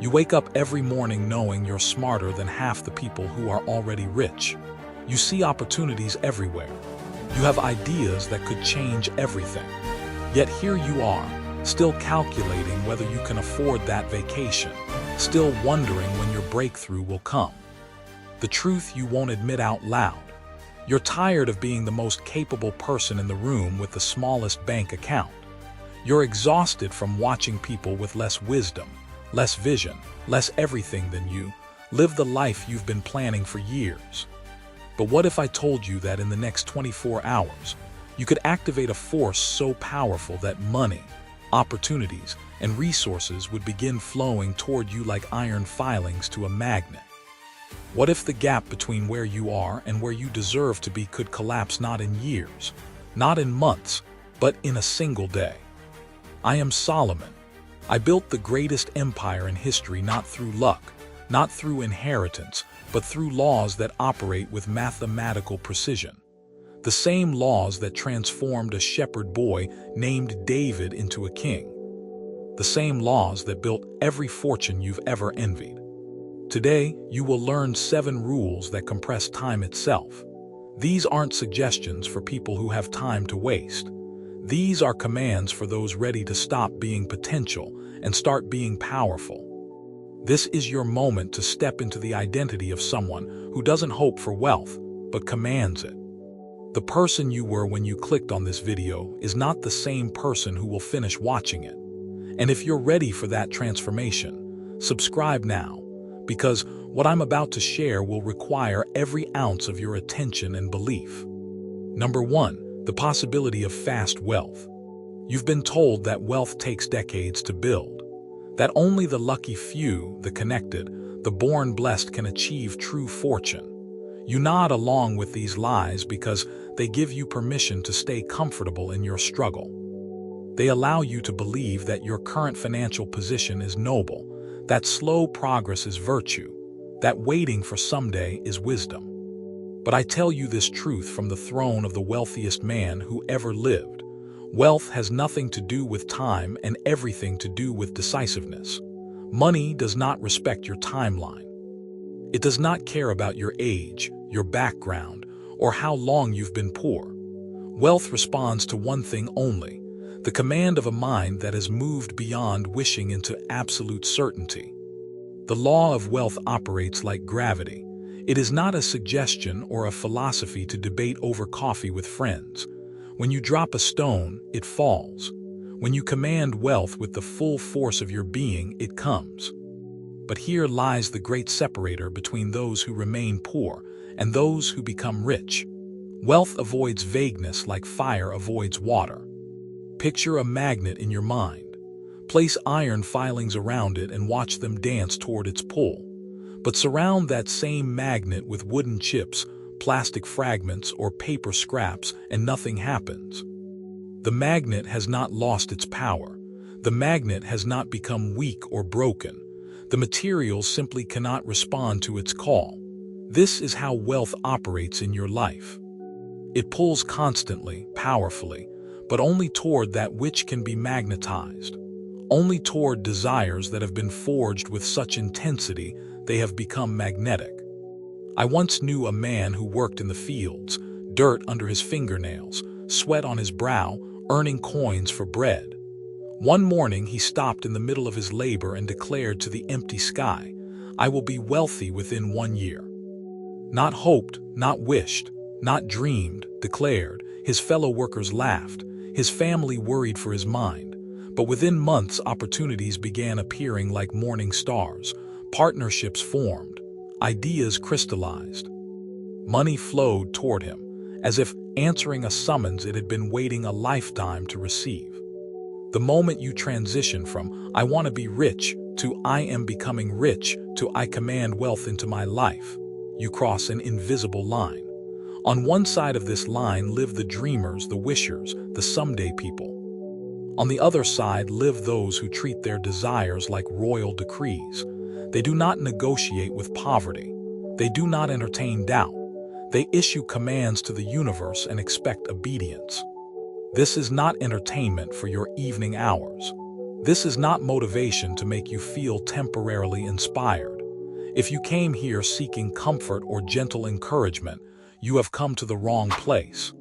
You wake up every morning knowing you're smarter than half the people who are already rich. You see opportunities everywhere. You have ideas that could change everything. Yet here you are, still calculating whether you can afford that vacation, still wondering when your breakthrough will come. The truth you won't admit out loud. You're tired of being the most capable person in the room with the smallest bank account. You're exhausted from watching people with less wisdom, less vision, less everything than you live the life you've been planning for years. But what if I told you that in the next 24 hours, you could activate a force so powerful that money, opportunities, and resources would begin flowing toward you like iron filings to a magnet? What if the gap between where you are and where you deserve to be could collapse not in years, not in months, but in a single day? I am Solomon. I built the greatest empire in history not through luck, not through inheritance, but through laws that operate with mathematical precision. The same laws that transformed a shepherd boy named David into a king. The same laws that built every fortune you've ever envied. Today, you will learn 7 rules that compress time itself. These aren't suggestions for people who have time to waste. These are commands for those ready to stop being potential and start being powerful. This is your moment to step into the identity of someone who doesn't hope for wealth, but commands it. The person you were when you clicked on this video is not the same person who will finish watching it. And if you're ready for that transformation, subscribe now, because what I'm about to share will require every ounce of your attention and belief. Number 1, the possibility of fast wealth. You've been told that wealth takes decades to build, that only the lucky few, the connected, the born blessed can achieve true fortune. You nod along with these lies because they give you permission to stay comfortable in your struggle. They allow you to believe that your current financial position is noble, that slow progress is virtue, that waiting for someday is wisdom. But I tell you this truth from the throne of the wealthiest man who ever lived. Wealth has nothing to do with time and everything to do with decisiveness. Money does not respect your timeline. It does not care about your age, your background, or how long you've been poor. Wealth responds to one thing only: the command of a mind that has moved beyond wishing into absolute certainty. The law of wealth operates like gravity. It is not a suggestion or a philosophy to debate over coffee with friends. When you drop a stone, it falls. When you command wealth with the full force of your being, it comes. But here lies the great separator between those who remain poor and those who become rich. Wealth avoids vagueness like fire avoids water. Picture a magnet in your mind. Place iron filings around it and watch them dance toward its pull. But surround that same magnet with wooden chips, plastic fragments, or paper scraps, and nothing happens. The magnet has not lost its power. The magnet has not become weak or broken. The material simply cannot respond to its call. This is how wealth operates in your life. It pulls constantly, powerfully, but only toward that which can be magnetized. Only toward desires that have been forged with such intensity they have become magnetic. I once knew a man who worked in the fields, dirt under his fingernails, sweat on his brow, earning coins for bread. One morning he stopped in the middle of his labor and declared to the empty sky, "I will be wealthy within 1 year." Not hoped, not wished, not dreamed, declared. His fellow workers laughed. His family worried for his mind. But within months, opportunities began appearing like morning stars. Partnerships formed. Ideas crystallized. Money flowed toward him, as if answering a summons it had been waiting a lifetime to receive. The moment you transition from "I want to be rich" to "I am becoming rich" to "I command wealth into my life," you cross an invisible line. On one side of this line live the dreamers, the wishers, the someday people. On the other side live those who treat their desires like royal decrees. They do not negotiate with poverty. They do not entertain doubt. They issue commands to the universe and expect obedience. This is not entertainment for your evening hours. This is not motivation to make you feel temporarily inspired. If you came here seeking comfort or gentle encouragement, you have come to the wrong place.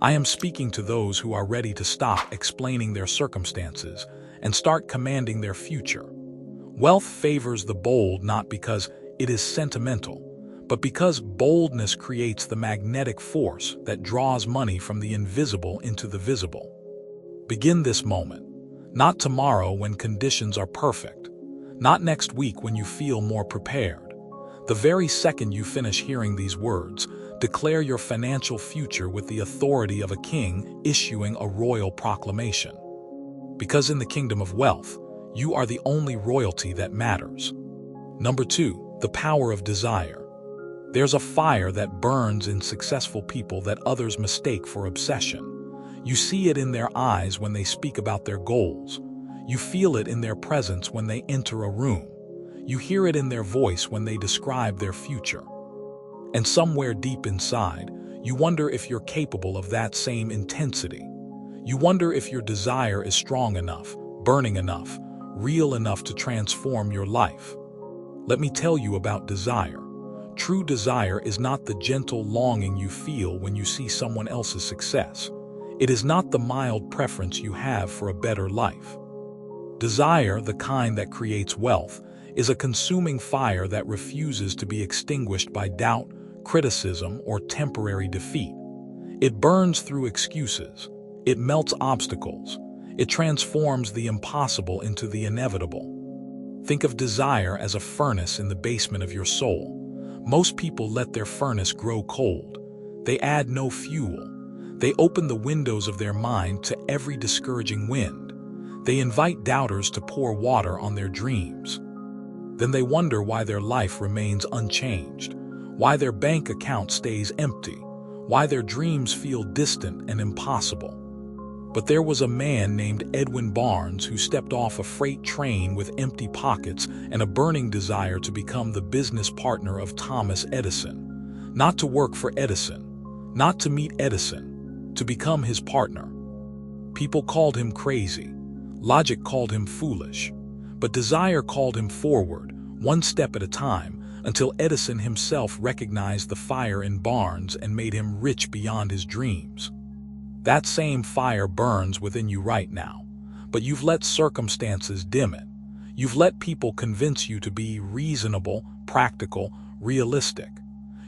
I am speaking to those who are ready to stop explaining their circumstances and start commanding their future. Wealth favors the bold not because it is sentimental, but because boldness creates the magnetic force that draws money from the invisible into the visible. Begin this moment, not tomorrow when conditions are perfect, not next week when you feel more prepared. The very second you finish hearing these words, declare your financial future with the authority of a king issuing a royal proclamation. Because in the kingdom of wealth, you are the only royalty that matters. Number 2, the power of desire. There's a fire that burns in successful people that others mistake for obsession. You see it in their eyes when they speak about their goals. You feel it in their presence when they enter a room. You hear it in their voice when they describe their future. And somewhere deep inside, you wonder if you're capable of that same intensity. You wonder if your desire is strong enough, burning enough, real enough to transform your life. Let me tell you about desire. True desire is not the gentle longing you feel when you see someone else's success. It is not the mild preference you have for a better life. Desire, the kind that creates wealth, is a consuming fire that refuses to be extinguished by doubt, criticism, or temporary defeat. It burns through excuses. It melts obstacles. It transforms the impossible into the inevitable. Think of desire as a furnace in the basement of your soul. Most people let their furnace grow cold. They add no fuel. They open the windows of their mind to every discouraging wind. They invite doubters to pour water on their dreams. Then they wonder why their life remains unchanged, why their bank account stays empty, why their dreams feel distant and impossible. But there was a man named Edwin Barnes who stepped off a freight train with empty pockets and a burning desire to become the business partner of Thomas Edison. Not to work for Edison, not to meet Edison, to become his partner. People called him crazy. Logic called him foolish. But desire called him forward, one step at a time, until Edison himself recognized the fire in Barnes and made him rich beyond his dreams. That same fire burns within you right now, but you've let circumstances dim it. You've let people convince you to be reasonable, practical, realistic.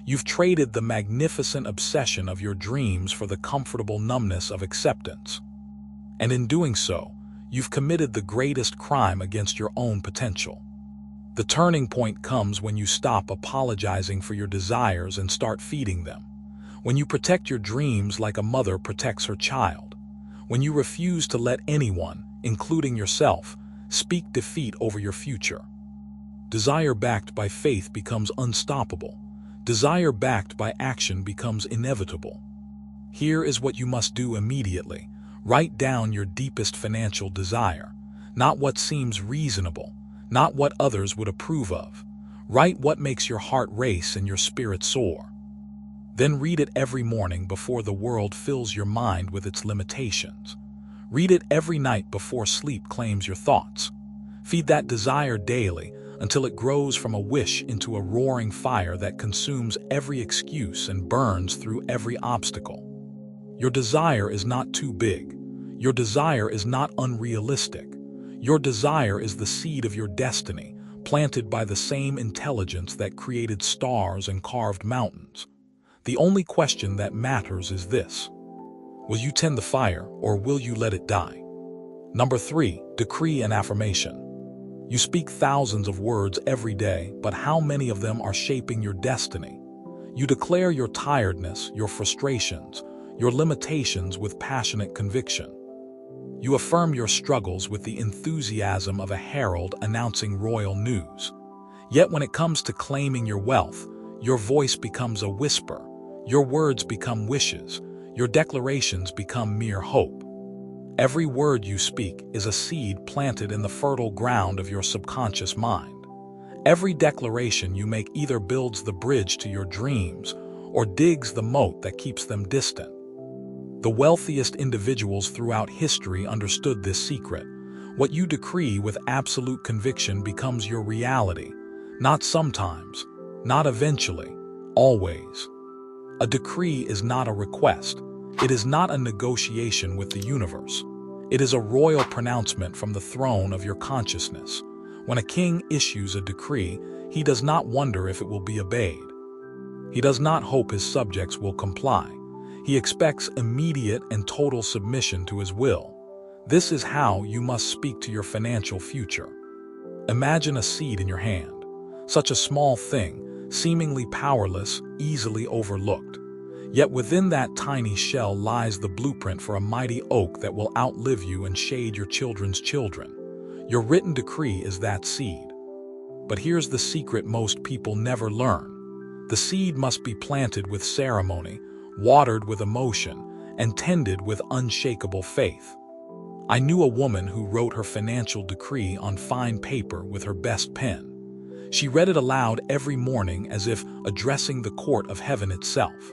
You've traded the magnificent obsession of your dreams for the comfortable numbness of acceptance. And in doing so, you've committed the greatest crime against your own potential. The turning point comes when you stop apologizing for your desires and start feeding them. When you protect your dreams like a mother protects her child. When you refuse to let anyone, including yourself, speak defeat over your future. Desire backed by faith becomes unstoppable. Desire backed by action becomes inevitable. Here is what you must do immediately. Write down your deepest financial desire, not what seems reasonable, not what others would approve of. Write what makes your heart race and your spirit soar. Then read it every morning before the world fills your mind with its limitations. Read it every night before sleep claims your thoughts. Feed that desire daily until it grows from a wish into a roaring fire that consumes every excuse and burns through every obstacle. Your desire is not too big. Your desire is not unrealistic. Your desire is the seed of your destiny, planted by the same intelligence that created stars and carved mountains. The only question that matters is this: will you tend the fire or will you let it die? Number 3, decree and affirmation. You speak thousands of words every day, but how many of them are shaping your destiny? You declare your tiredness, your frustrations, your limitations with passionate conviction. You affirm your struggles with the enthusiasm of a herald announcing royal news. Yet when it comes to claiming your wealth, your voice becomes a whisper. Your words become wishes. Your declarations become mere hope. Every word you speak is a seed planted in the fertile ground of your subconscious mind. Every declaration you make either builds the bridge to your dreams or digs the moat that keeps them distant. The wealthiest individuals throughout history understood this secret. What you decree with absolute conviction becomes your reality, not sometimes, not eventually, always. A decree is not a request. It is not a negotiation with the universe. It is a royal pronouncement from the throne of your consciousness. When a king issues a decree, he does not wonder if it will be obeyed. He does not hope his subjects will comply. He expects immediate and total submission to his will. This is how you must speak to your financial future. Imagine a seed in your hand, such a small thing, seemingly powerless, easily overlooked. Yet within that tiny shell lies the blueprint for a mighty oak that will outlive you and shade your children's children. Your written decree is that seed. But here's the secret most people never learn. The seed must be planted with ceremony, watered with emotion, and tended with unshakable faith. I knew a woman who wrote her financial decree on fine paper with her best pen. She read it aloud every morning as if addressing the court of heaven itself.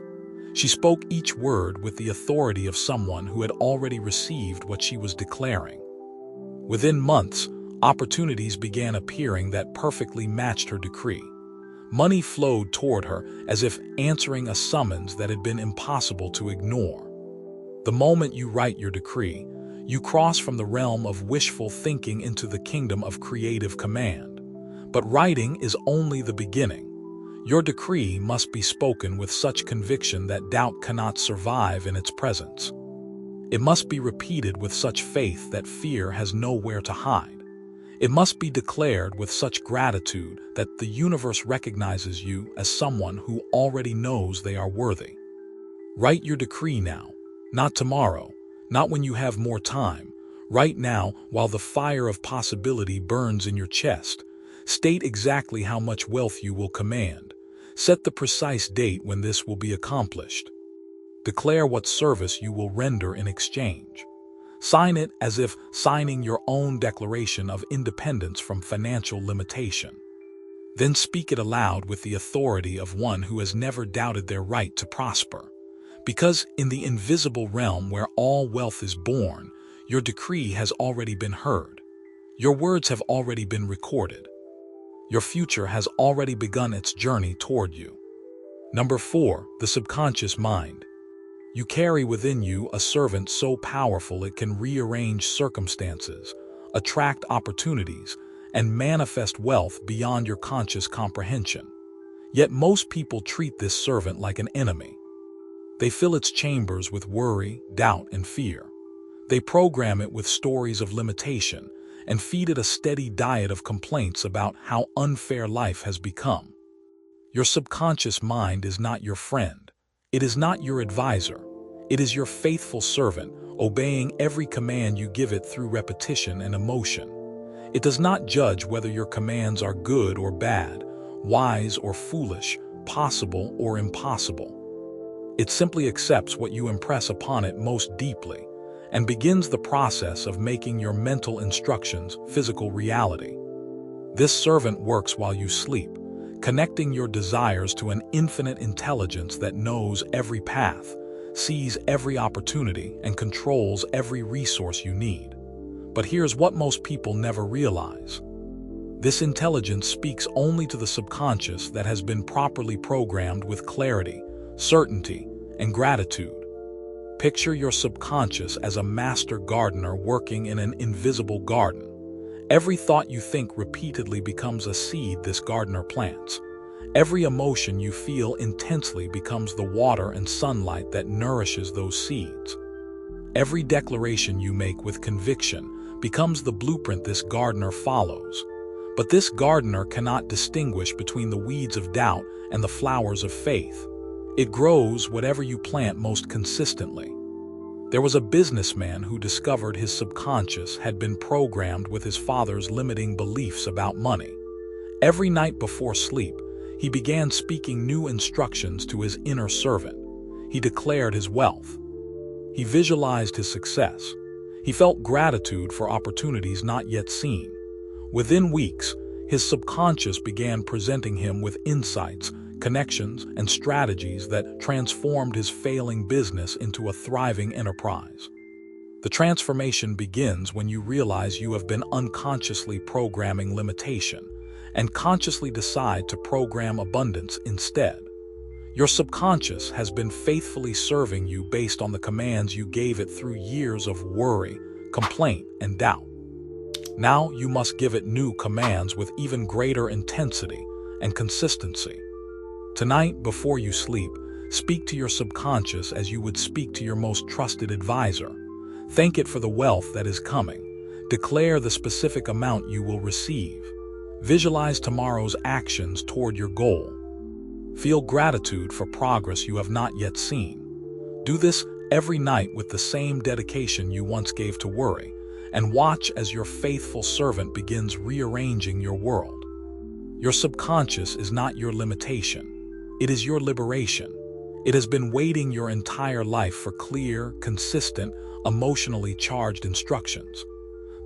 She spoke each word with the authority of someone who had already received what she was declaring. Within months, opportunities began appearing that perfectly matched her decree. Money flowed toward her as if answering a summons that had been impossible to ignore. The moment you write your decree, you cross from the realm of wishful thinking into the kingdom of creative command. But writing is only the beginning. Your decree must be spoken with such conviction that doubt cannot survive in its presence. It must be repeated with such faith that fear has nowhere to hide. It must be declared with such gratitude that the universe recognizes you as someone who already knows they are worthy. Write your decree now, not tomorrow, not when you have more time. Right now, while the fire of possibility burns in your chest. State exactly how much wealth you will command. Set the precise date when this will be accomplished. Declare what service you will render in exchange. Sign it as if signing your own declaration of independence from financial limitation. Then speak it aloud with the authority of one who has never doubted their right to prosper. Because in the invisible realm where all wealth is born, your decree has already been heard. Your words have already been recorded. Your future has already begun its journey toward you. Number 4, the subconscious mind. You carry within you a servant so powerful it can rearrange circumstances, attract opportunities, and manifest wealth beyond your conscious comprehension. Yet most people treat this servant like an enemy. They fill its chambers with worry, doubt, and fear. They program it with stories of limitation and feed it a steady diet of complaints about how unfair life has become. Your subconscious mind is not your friend. It is not your advisor. It is your faithful servant, obeying every command you give it through repetition and emotion. It does not judge whether your commands are good or bad, wise or foolish, possible or impossible. It simply accepts what you impress upon it most deeply and begins the process of making your mental instructions physical reality. This servant works while you sleep, connecting your desires to an infinite intelligence that knows every path, sees every opportunity, and controls every resource you need. But here's what most people never realize. This intelligence speaks only to the subconscious that has been properly programmed with clarity, certainty, and gratitude. Picture your subconscious as a master gardener working in an invisible garden. Every thought you think repeatedly becomes a seed this gardener plants. Every emotion you feel intensely becomes the water and sunlight that nourishes those seeds. Every declaration you make with conviction becomes the blueprint this gardener follows. But this gardener cannot distinguish between the weeds of doubt and the flowers of faith. It grows whatever you plant most consistently. There was a businessman who discovered his subconscious had been programmed with his father's limiting beliefs about money. Every night before sleep, he began speaking new instructions to his inner servant. He declared his wealth. He visualized his success. He felt gratitude for opportunities not yet seen. Within weeks, his subconscious began presenting him with insights, connections, and strategies that transformed his failing business into a thriving enterprise. The transformation begins when you realize you have been unconsciously programming limitation and consciously decide to program abundance instead. Your subconscious has been faithfully serving you based on the commands you gave it through years of worry, complaint, and doubt. Now you must give it new commands with even greater intensity and consistency. Tonight, before you sleep, speak to your subconscious as you would speak to your most trusted advisor. Thank it for the wealth that is coming. Declare the specific amount you will receive. Visualize tomorrow's actions toward your goal. Feel gratitude for progress you have not yet seen. Do this every night with the same dedication you once gave to worry, and watch as your faithful servant begins rearranging your world. Your subconscious is not your limitation. It is your liberation. It has been waiting your entire life for clear, consistent, emotionally charged instructions.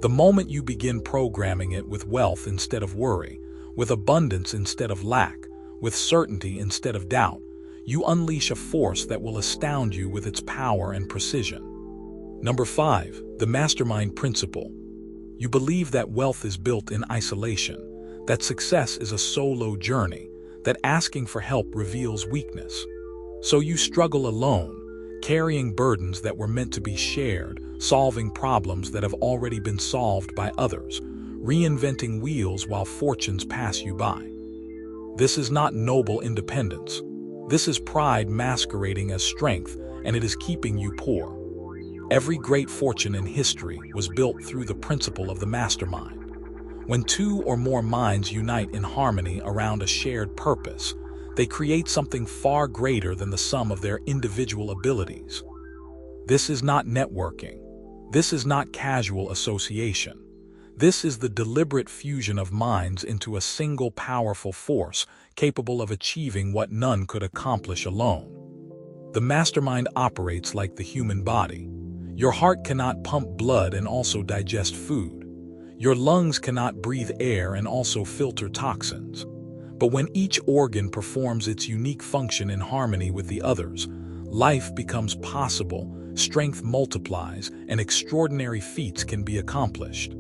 The moment you begin programming it with wealth instead of worry, with abundance instead of lack, with certainty instead of doubt, you unleash a force that will astound you with its power and precision. Number 5, the mastermind principle. You believe that wealth is built in isolation, that success is a solo journey, that asking for help reveals weakness. So you struggle alone, carrying burdens that were meant to be shared, solving problems that have already been solved by others, reinventing wheels while fortunes pass you by. This is not noble independence. This is pride masquerading as strength, and it is keeping you poor. Every great fortune in history was built through the principle of the mastermind. When two or more minds unite in harmony around a shared purpose, they create something far greater than the sum of their individual abilities. This is not networking. This is not casual association. This is the deliberate fusion of minds into a single powerful force capable of achieving what none could accomplish alone. The mastermind operates like the human body. Your heart cannot pump blood and also digest food. Your lungs cannot breathe air and also filter toxins. But when each organ performs its unique function in harmony with the others, life becomes possible, strength multiplies, and extraordinary feats can be accomplished.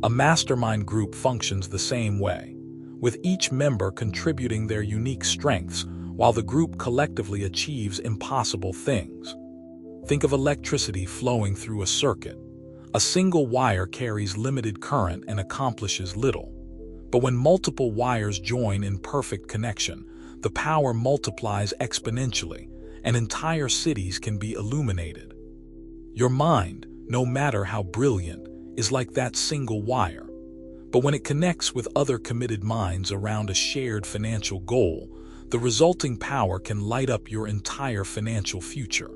A mastermind group functions the same way, with each member contributing their unique strengths while the group collectively achieves impossible things. Think of electricity flowing through a circuit. A single wire carries limited current and accomplishes little. But when multiple wires join in perfect connection, the power multiplies exponentially, and entire cities can be illuminated. Your mind, no matter how brilliant, is like that single wire. But when it connects with other committed minds around a shared financial goal, the resulting power can light up your entire financial future.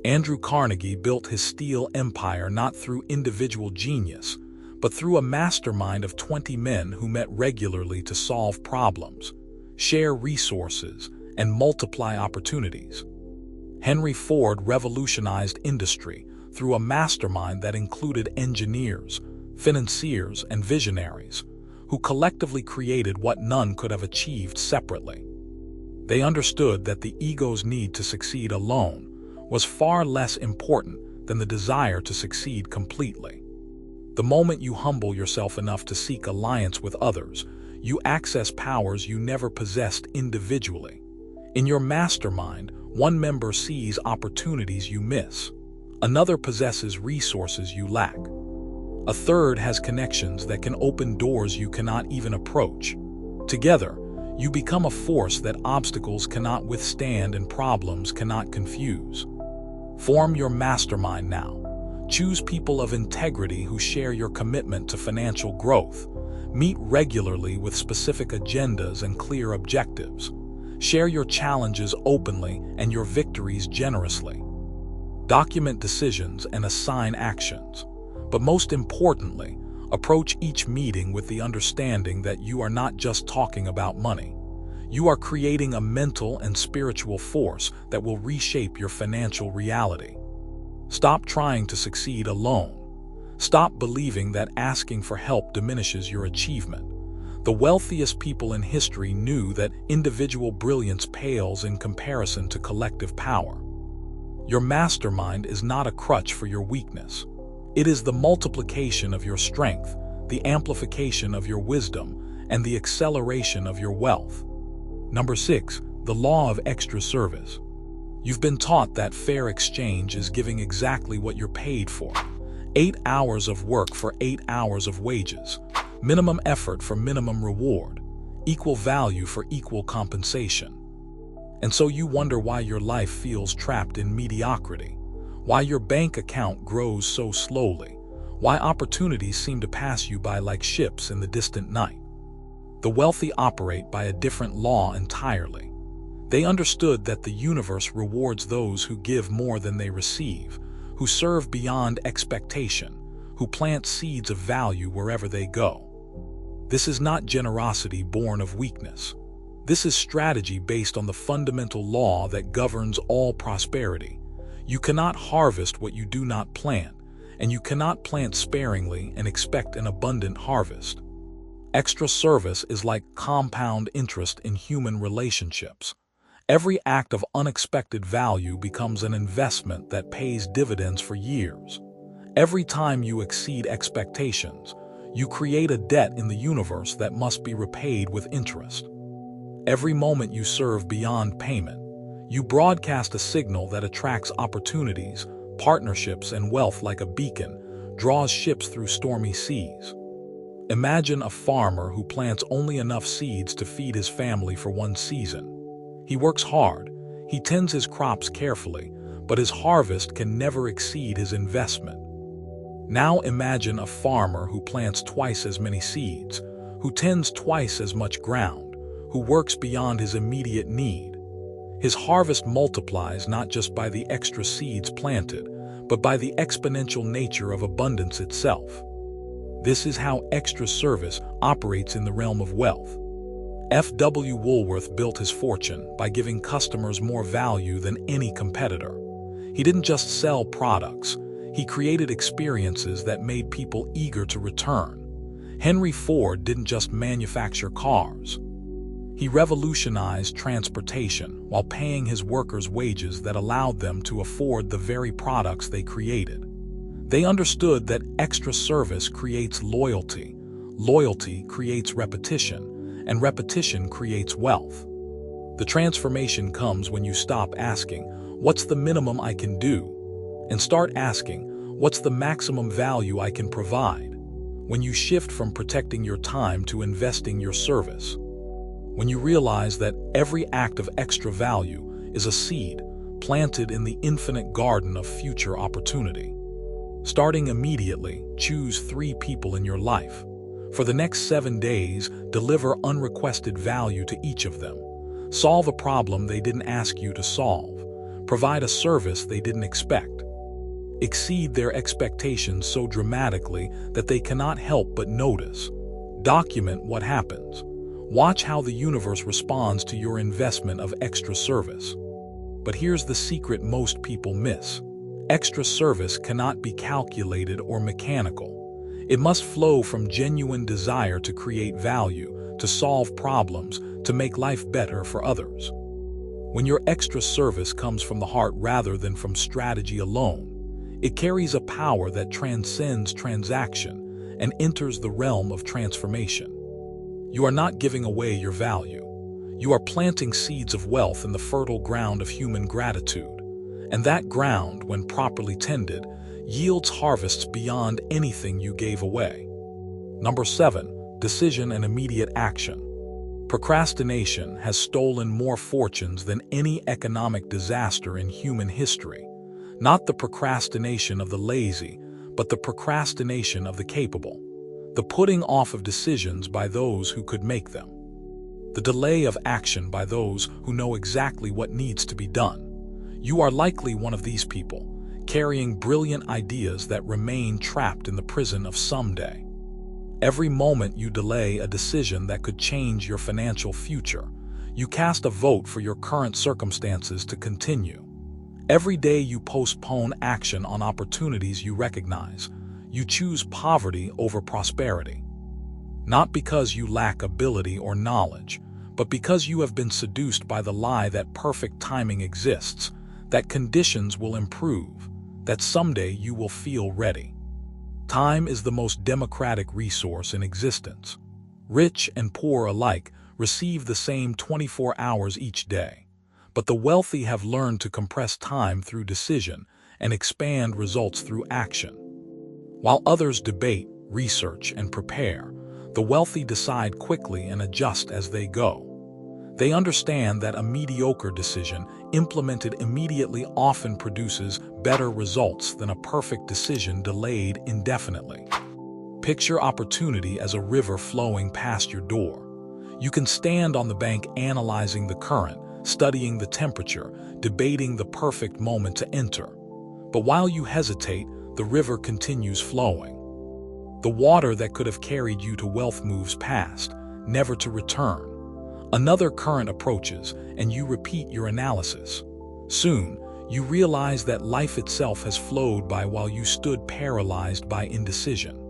Andrew Carnegie built his steel empire not through individual genius, but through a mastermind of 20 men who met regularly to solve problems, share resources, and multiply opportunities. Henry Ford revolutionized industry through a mastermind that included engineers, financiers, and visionaries, who collectively created what none could have achieved separately. They understood that the ego's need to succeed alone was far less important than the desire to succeed completely. The moment you humble yourself enough to seek alliance with others, you access powers you never possessed individually. In your mastermind, one member sees opportunities you miss. Another possesses resources you lack. A third has connections that can open doors you cannot even approach. Together, you become a force that obstacles cannot withstand and problems cannot confuse. Form your mastermind now. Choose people of integrity who share your commitment to financial growth. Meet regularly with specific agendas and clear objectives. Share your challenges openly and your victories generously. Document decisions and assign actions. But most importantly, approach each meeting with the understanding that you are not just talking about money. You are creating a mental and spiritual force that will reshape your financial reality. Stop trying to succeed alone. Stop believing that asking for help diminishes your achievement. The wealthiest people in history knew that individual brilliance pales in comparison to collective power. Your mastermind is not a crutch for your weakness. It is the multiplication of your strength, the amplification of your wisdom, and the acceleration of your wealth. Number 6, the law of extra service. You've been taught that fair exchange is giving exactly what you're paid for. 8 hours of work for 8 hours of wages. Minimum effort for minimum reward. Equal value for equal compensation. And so you wonder why your life feels trapped in mediocrity, why your bank account grows so slowly, why opportunities seem to pass you by like ships in the distant night. The wealthy operate by a different law entirely. They understood that the universe rewards those who give more than they receive, who serve beyond expectation, who plant seeds of value wherever they go. This is not generosity born of weakness. This is strategy based on the fundamental law that governs all prosperity. You cannot harvest what you do not plant, and you cannot plant sparingly and expect an abundant harvest. Extra service is like compound interest in human relationships. Every act of unexpected value becomes an investment that pays dividends for years. Every time you exceed expectations, you create a debt in the universe that must be repaid with interest. Every moment you serve beyond payment, you broadcast a signal that attracts opportunities, partnerships, and wealth like a beacon, draws ships through stormy seas. Imagine a farmer who plants only enough seeds to feed his family for one season. He works hard, he tends his crops carefully, but his harvest can never exceed his investment. Now imagine a farmer who plants twice as many seeds, who tends twice as much ground, who works beyond his immediate need. His harvest multiplies not just by the extra seeds planted, but by the exponential nature of abundance itself. This is how extra service operates in the realm of wealth. F.W. Woolworth built his fortune by giving customers more value than any competitor. He didn't just sell products, he created experiences that made people eager to return. Henry Ford didn't just manufacture cars. He revolutionized transportation while paying his workers wages that allowed them to afford the very products they created. They understood that extra service creates loyalty, loyalty creates repetition, and repetition creates wealth. The transformation comes when you stop asking, "What's the minimum I can do?" and start asking, "What's the maximum value I can provide?" When you shift from protecting your time to investing your service. When you realize that every act of extra value is a seed planted in the infinite garden of future opportunity. Starting immediately, choose 3 people in your life. For the next 7 days, deliver unrequested value to each of them. Solve a problem they didn't ask you to solve. Provide a service they didn't expect. Exceed their expectations so dramatically that they cannot help but notice. Document what happens. Watch how the universe responds to your investment of extra service. But here's the secret most people miss. Extra service cannot be calculated or mechanical. It must flow from genuine desire to create value, to solve problems, to make life better for others. When your extra service comes from the heart rather than from strategy alone, it carries a power that transcends transaction and enters the realm of transformation. You are not giving away your value. You are planting seeds of wealth in the fertile ground of human gratitude. And that ground, when properly tended, yields harvests beyond anything you gave away. Number 7, decision and immediate action. Procrastination has stolen more fortunes than any economic disaster in human history. Not the procrastination of the lazy, but the procrastination of the capable. The putting off of decisions by those who could make them. The delay of action by those who know exactly what needs to be done. You are likely one of these people, carrying brilliant ideas that remain trapped in the prison of someday. Every moment you delay a decision that could change your financial future, you cast a vote for your current circumstances to continue. Every day you postpone action on opportunities you recognize, you choose poverty over prosperity. Not because you lack ability or knowledge, but because you have been seduced by the lie that perfect timing exists, that conditions will improve, that someday you will feel ready. Time is the most democratic resource in existence. Rich and poor alike receive the same 24 hours each day, but the wealthy have learned to compress time through decision and expand results through action. While others debate, research, and prepare, the wealthy decide quickly and adjust as they go. They understand that a mediocre decision implemented immediately often produces better results than a perfect decision delayed indefinitely. Picture opportunity as a river flowing past your door. You can stand on the bank analyzing the current, studying the temperature, debating the perfect moment to enter. But while you hesitate, the river continues flowing. The water that could have carried you to wealth moves past, never to return. Another current approaches, and you repeat your analysis. Soon, you realize that life itself has flowed by while you stood paralyzed by indecision.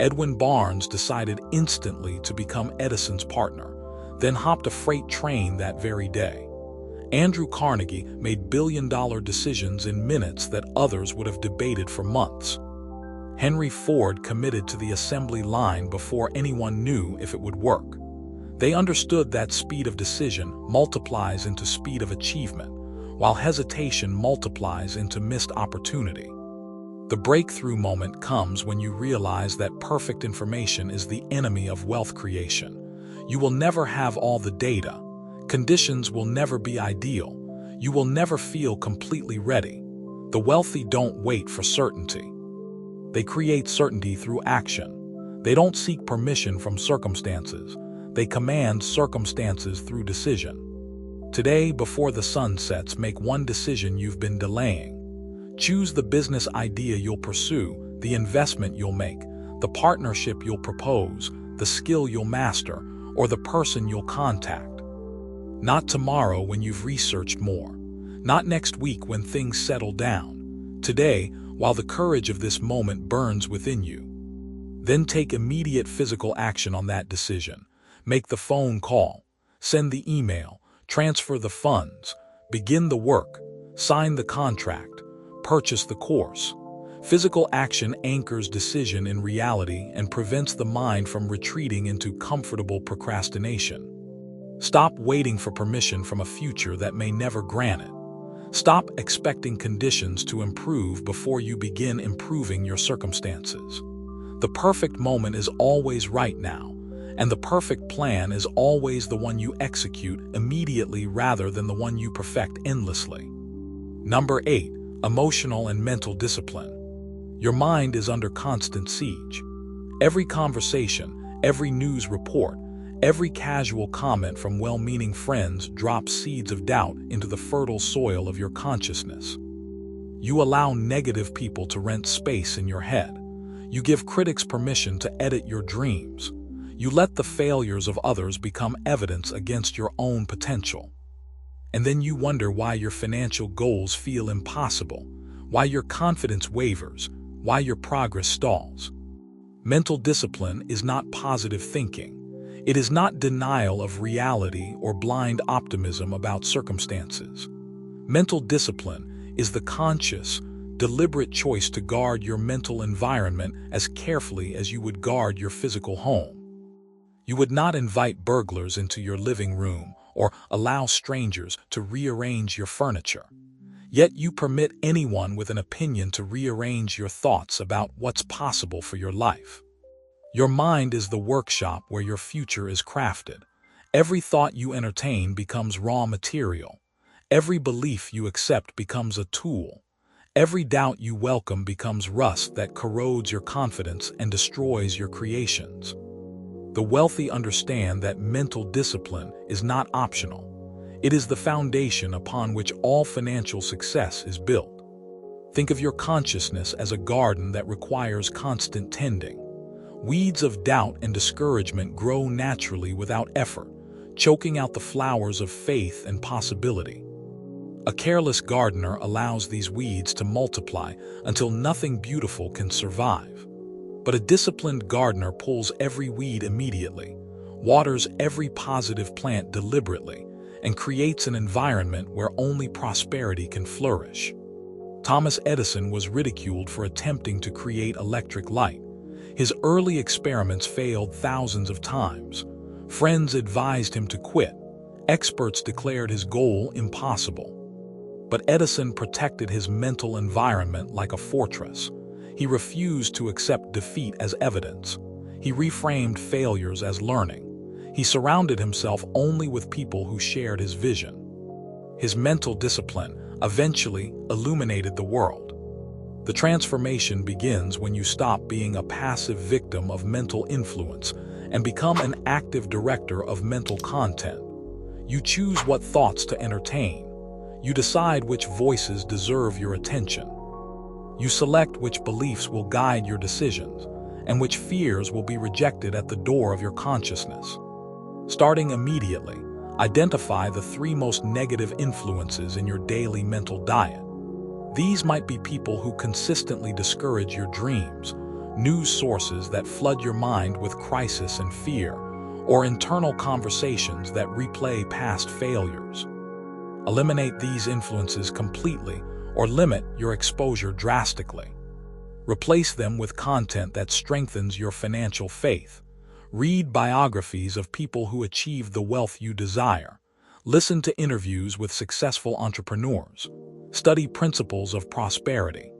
Edwin Barnes decided instantly to become Edison's partner, then hopped a freight train that very day. Andrew Carnegie made billion-dollar decisions in minutes that others would have debated for months. Henry Ford committed to the assembly line before anyone knew if it would work. They understood that speed of decision multiplies into speed of achievement, while hesitation multiplies into missed opportunity. The breakthrough moment comes when you realize that perfect information is the enemy of wealth creation. You will never have all the data. Conditions will never be ideal. You will never feel completely ready. The wealthy don't wait for certainty. They create certainty through action. They don't seek permission from circumstances. They command circumstances through decision. Today, before the sun sets, make one decision you've been delaying. Choose the business idea you'll pursue, the investment you'll make, the partnership you'll propose, the skill you'll master, or the person you'll contact. Not tomorrow when you've researched more. Not next week when things settle down. Today, while the courage of this moment burns within you. Then take immediate physical action on that decision. Make the phone call, send the email, transfer the funds, begin the work, sign the contract, purchase the course. Physical action anchors decision in reality and prevents the mind from retreating into comfortable procrastination. Stop waiting for permission from a future that may never grant it. Stop expecting conditions to improve before you begin improving your circumstances. The perfect moment is always right now. And the perfect plan is always the one you execute immediately rather than the one you perfect endlessly. Number 8. Emotional and mental discipline. Your mind is under constant siege. Every conversation, every news report, every casual comment from well-meaning friends drops seeds of doubt into the fertile soil of your consciousness. You allow negative people to rent space in your head. You give critics permission to edit your dreams. You let the failures of others become evidence against your own potential. And then you wonder why your financial goals feel impossible, why your confidence wavers, why your progress stalls. Mental discipline is not positive thinking. It is not denial of reality or blind optimism about circumstances. Mental discipline is the conscious, deliberate choice to guard your mental environment as carefully as you would guard your physical home. You would not invite burglars into your living room or allow strangers to rearrange your furniture. Yet you permit anyone with an opinion to rearrange your thoughts about what's possible for your life. Your mind is the workshop where your future is crafted. Every thought you entertain becomes raw material. Every belief you accept becomes a tool. Every doubt you welcome becomes rust that corrodes your confidence and destroys your creations. The wealthy understand that mental discipline is not optional. It is the foundation upon which all financial success is built. Think of your consciousness as a garden that requires constant tending. Weeds of doubt and discouragement grow naturally without effort, choking out the flowers of faith and possibility. A careless gardener allows these weeds to multiply until nothing beautiful can survive. But a disciplined gardener pulls every weed immediately, waters every positive plant deliberately, and creates an environment where only prosperity can flourish. Thomas Edison was ridiculed for attempting to create electric light. His early experiments failed thousands of times. Friends advised him to quit. Experts declared his goal impossible. But Edison protected his mental environment like a fortress. He refused to accept defeat as evidence. He reframed failures as learning. He surrounded himself only with people who shared his vision. His mental discipline eventually illuminated the world. The transformation begins when you stop being a passive victim of mental influence and become an active director of mental content. You choose what thoughts to entertain. You decide which voices deserve your attention. You select which beliefs will guide your decisions and which fears will be rejected at the door of your consciousness. Starting immediately, identify the 3 most negative influences in your daily mental diet. These might be people who consistently discourage your dreams, news sources that flood your mind with crisis and fear, or internal conversations that replay past failures. Eliminate these influences completely or limit your exposure drastically. Replace them with content that strengthens your financial faith. Read biographies of people who achieved the wealth you desire. Listen to interviews with successful entrepreneurs. Study principles of prosperity.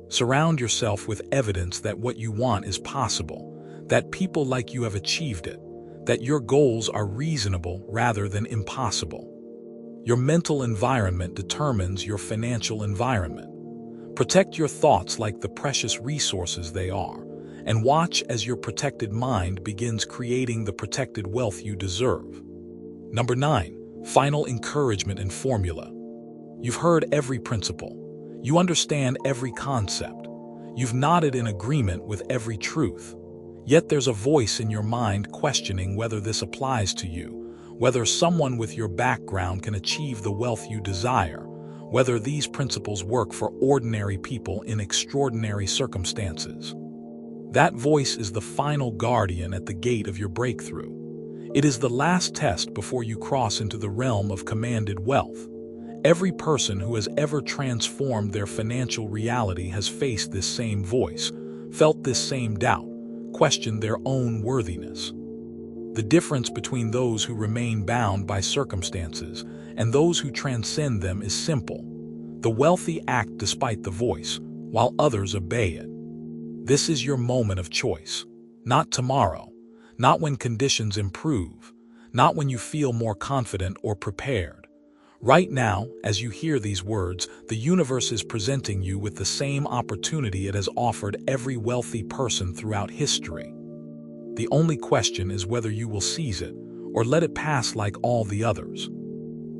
Surround yourself with evidence that what you want is possible, that people like you have achieved it, that your goals are reasonable rather than impossible. Your mental environment determines your financial environment. Protect your thoughts like the precious resources they are, and watch as your protected mind begins creating the protected wealth you deserve. Number 9, final encouragement and formula. You've heard every principle. You understand every concept. You've nodded in agreement with every truth. Yet there's a voice in your mind questioning whether this applies to you, whether someone with your background can achieve the wealth you desire, whether these principles work for ordinary people in extraordinary circumstances. That voice is the final guardian at the gate of your breakthrough. It is the last test before you cross into the realm of commanded wealth. Every person who has ever transformed their financial reality has faced this same voice, felt this same doubt, questioned their own worthiness. The difference between those who remain bound by circumstances and those who transcend them is simple. The wealthy act despite the voice, while others obey it. This is your moment of choice. Not tomorrow, not when conditions improve, not when you feel more confident or prepared. Right now, as you hear these words, the universe is presenting you with the same opportunity it has offered every wealthy person throughout history. The only question is whether you will seize it or let it pass like all the others.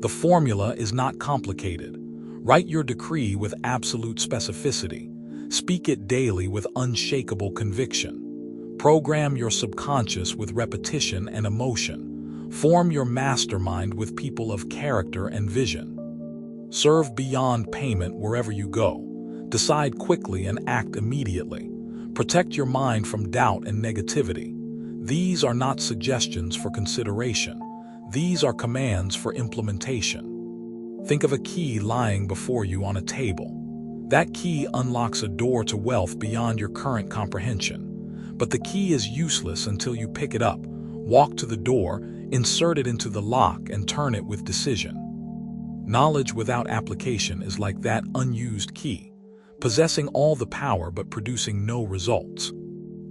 The formula is not complicated. Write your decree with absolute specificity. Speak it daily with unshakable conviction. Program your subconscious with repetition and emotion. Form your mastermind with people of character and vision. Serve beyond payment wherever you go. Decide quickly and act immediately. Protect your mind from doubt and negativity. These are not suggestions for consideration. These are commands for implementation. Think of a key lying before you on a table. That key unlocks a door to wealth beyond your current comprehension. But the key is useless until you pick it up, walk to the door, insert it into the lock, and turn it with decision. Knowledge without application is like that unused key, possessing all the power but producing no results.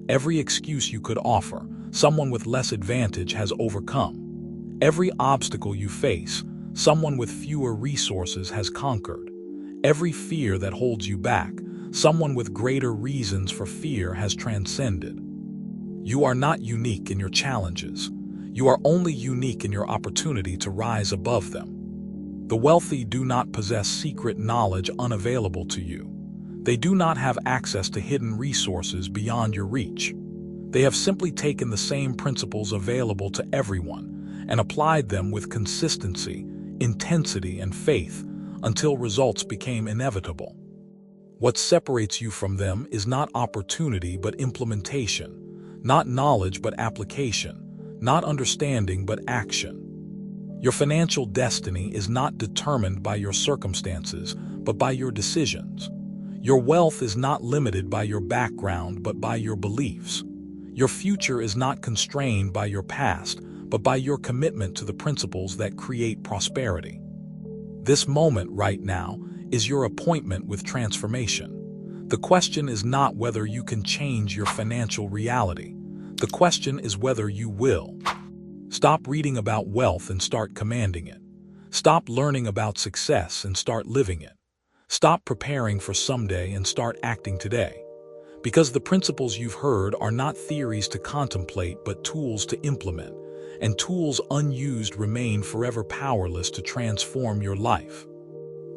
Every excuse you could offer, someone with less advantage has overcome. Every obstacle you face, someone with fewer resources has conquered. Every fear that holds you back, someone with greater reasons for fear has transcended. You are not unique in your challenges. You are only unique in your opportunity to rise above them. The wealthy do not possess secret knowledge unavailable to you. They do not have access to hidden resources beyond your reach. They have simply taken the same principles available to everyone and applied them with consistency, intensity, and faith until results became inevitable. What separates you from them is not opportunity but implementation, not knowledge but application, not understanding but action. Your financial destiny is not determined by your circumstances, but by your decisions. Your wealth is not limited by your background, but by your beliefs. Your future is not constrained by your past, but by your commitment to the principles that create prosperity. This moment right now is your appointment with transformation. The question is not whether you can change your financial reality. The question is whether you will. Stop reading about wealth and start commanding it. Stop learning about success and start living it. Stop preparing for someday and start acting today. Because the principles you've heard are not theories to contemplate but tools to implement, and tools unused remain forever powerless to transform your life.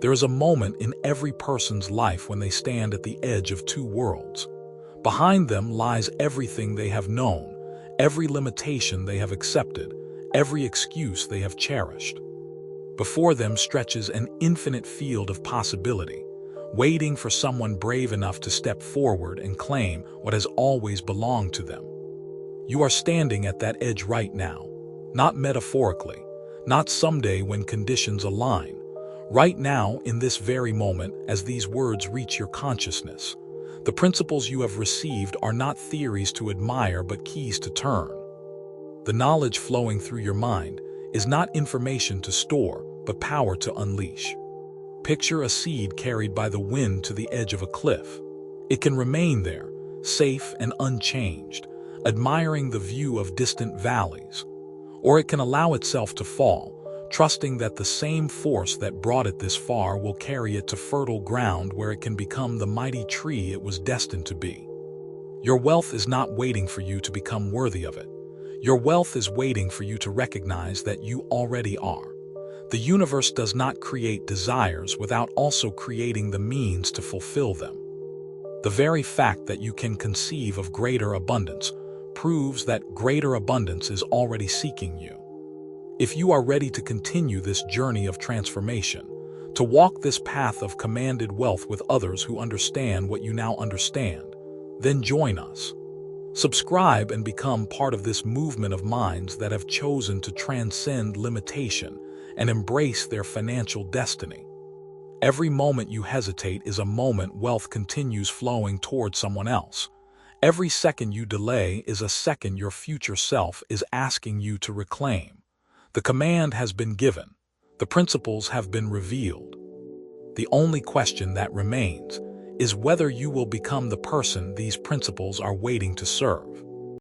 There is a moment in every person's life when they stand at the edge of two worlds. Behind them lies everything they have known, every limitation they have accepted, every excuse they have cherished. Before them stretches an infinite field of possibility, waiting for someone brave enough to step forward and claim what has always belonged to them. You are standing at that edge right now, not metaphorically, not someday when conditions align. Right now, in this very moment, as these words reach your consciousness, the principles you have received are not theories to admire but keys to turn. The knowledge flowing through your mind is not information to store, but power to unleash. Picture a seed carried by the wind to the edge of a cliff. It can remain there, safe and unchanged, admiring the view of distant valleys. Or it can allow itself to fall, trusting that the same force that brought it this far will carry it to fertile ground where it can become the mighty tree it was destined to be. Your wealth is not waiting for you to become worthy of it. Your wealth is waiting for you to recognize that you already are. The universe does not create desires without also creating the means to fulfill them. The very fact that you can conceive of greater abundance proves that greater abundance is already seeking you. If you are ready to continue this journey of transformation, to walk this path of commanded wealth with others who understand what you now understand, then join us. Subscribe and become part of this movement of minds that have chosen to transcend limitation and embrace their financial destiny. Every moment you hesitate is a moment wealth continues flowing toward someone else. Every second you delay is a second your future self is asking you to reclaim. The command has been given. The principles have been revealed. The only question that remains is whether you will become the person these principles are waiting to serve.